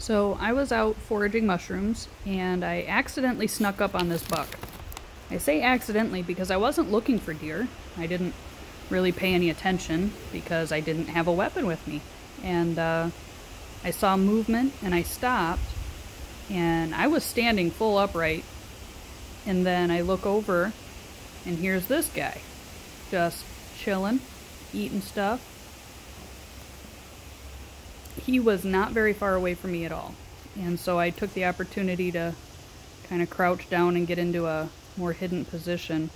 So I was out foraging mushrooms and I accidentally snuck up on this buck. I say accidentally because I wasn't looking for deer. I didn't really pay any attention because I didn't have a weapon with me. And I saw movement and I stopped, and I was standing full upright, and then I look over and here's this guy just chilling, eating stuff. He was not very far away from me at all, and so I took the opportunity to kind of crouch down and get into a more hidden position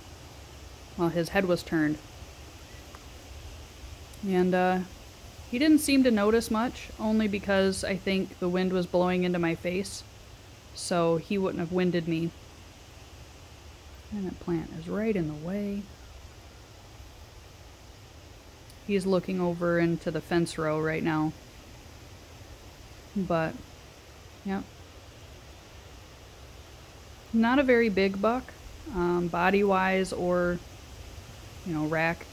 while his head was turned. And he didn't seem to notice much, only because I think the wind was blowing into my face, so he wouldn't have winded me. And that plant is right in the way. He's looking over into the fence row right now. But, yeah. Not a very big buck, body-wise or, rack.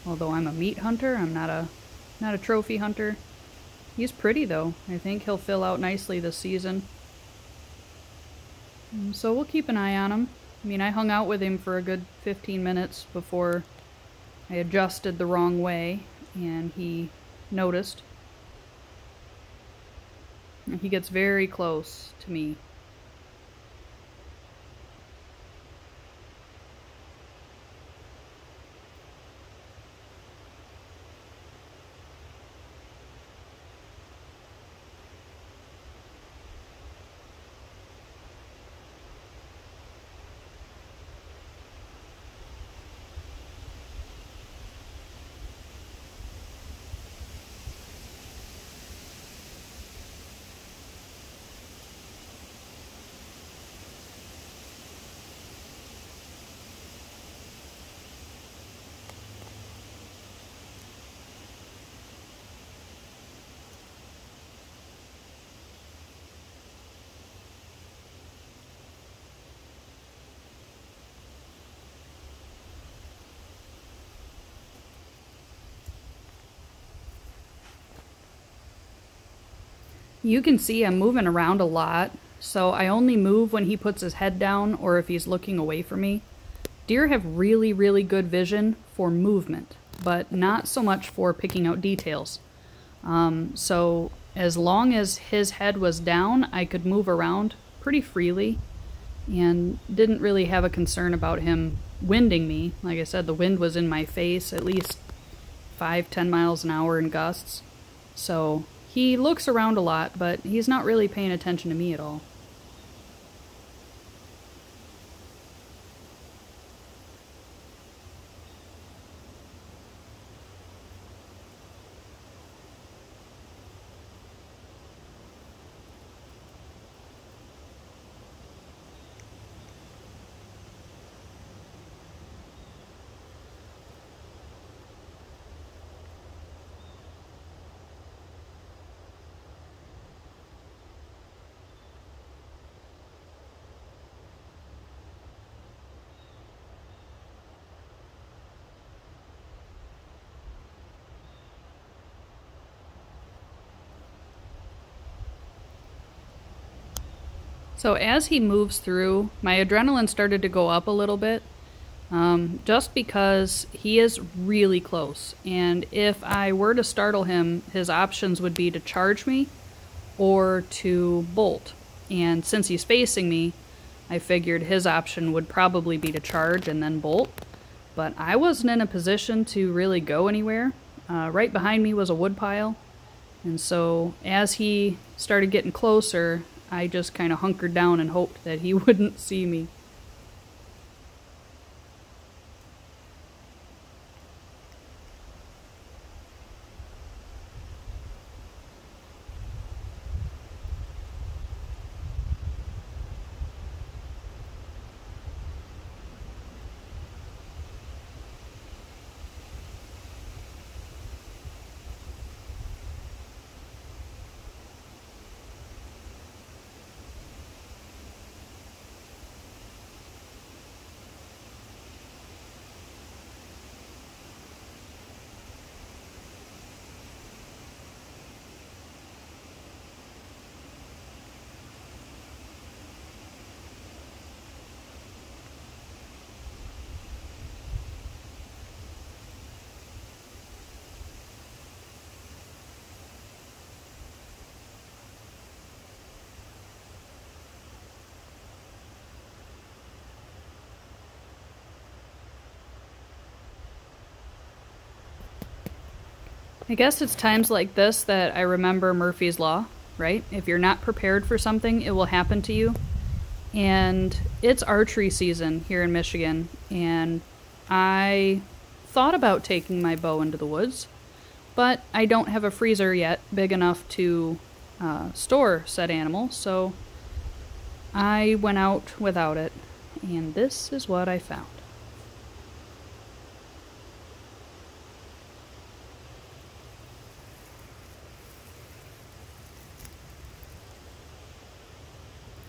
Although I'm a meat hunter, I'm not a trophy hunter. He's pretty though. I think he'll fill out nicely this season. So we'll keep an eye on him. I mean, I hung out with him for a good 15 minutes before I adjusted the wrong way and he noticed. He gets very close to me. You can see I'm moving around a lot, so I only move when he puts his head down or if he's looking away from me. Deer have really, really good vision for movement, but not so much for picking out details. So as long as his head was down, I could move around pretty freely and didn't really have a concern about him winding me. Like I said, the wind was in my face at least 5-10 miles an hour in gusts. So he looks around a lot, but he's not really paying attention to me at all. So as he moves through, my adrenaline started to go up a little bit, just because he is really close. And if I were to startle him, his options would be to charge me or to bolt. And since he's facing me, I figured his option would probably be to charge and then bolt. But I wasn't in a position to really go anywhere. Right behind me was a woodpile. And so as he started getting closer, I just kind of hunkered down and hoped that he wouldn't see me. I guess it's times like this that I remember Murphy's Law, right? If you're not prepared for something, it will happen to you. And it's archery season here in Michigan, and I thought about taking my bow into the woods, but I don't have a freezer yet big enough to store said animal, so I went out without it, and this is what I found.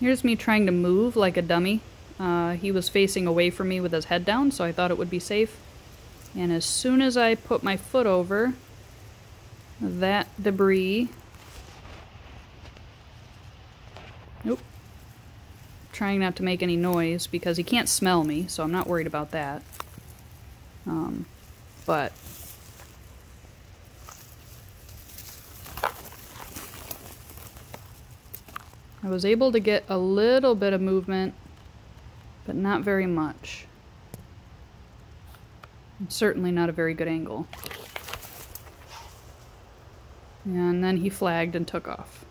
Here's me trying to move like a dummy. He was facing away from me with his head down, so I thought it would be safe. And as soon as I put my foot over, that debris... Nope. Trying not to make any noise because he can't smell me, so I'm not worried about that. But... I was able to get a little bit of movement, but not very much. And certainly not a very good angle. And then he flagged and took off.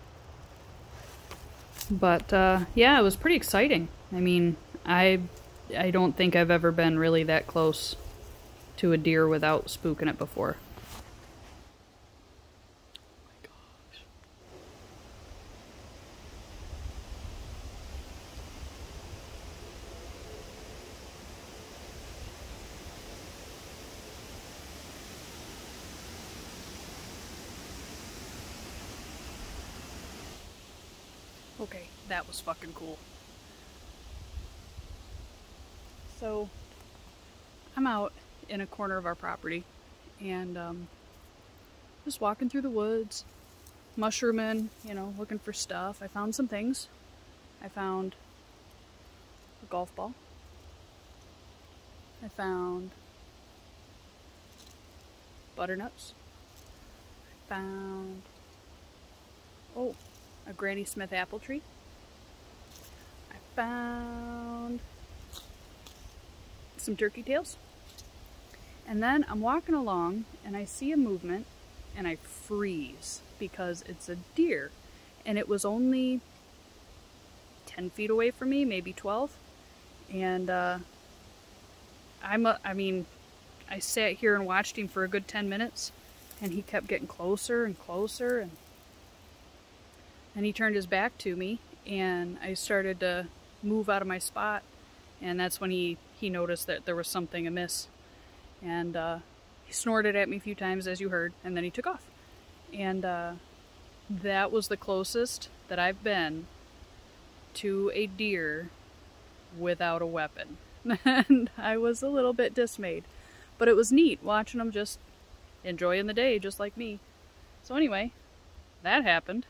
But yeah, it was pretty exciting. I mean, I don't think I've ever been really that close to a deer without spooking it before. Okay, that was fucking cool. So, I'm out in a corner of our property, and just walking through the woods, mushrooming, you know, looking for stuff. I found some things. I found a golf ball. I found butternuts. I found, oh, a Granny Smith apple tree. I found some turkey tails. And then I'm walking along and I see a movement and I freeze because it's a deer. And it was only 10 feet away from me, maybe 12. And I sat here and watched him for a good 10 minutes and he kept getting closer and closer, and then he turned his back to me and I started to move out of my spot, and that's when he noticed that there was something amiss, and he snorted at me a few times, as you heard, and then he took off. And that was the closest that I've been to a deer without a weapon. And I was a little bit dismayed, but it was neat watching them just enjoying the day just like me. So anyway, that happened.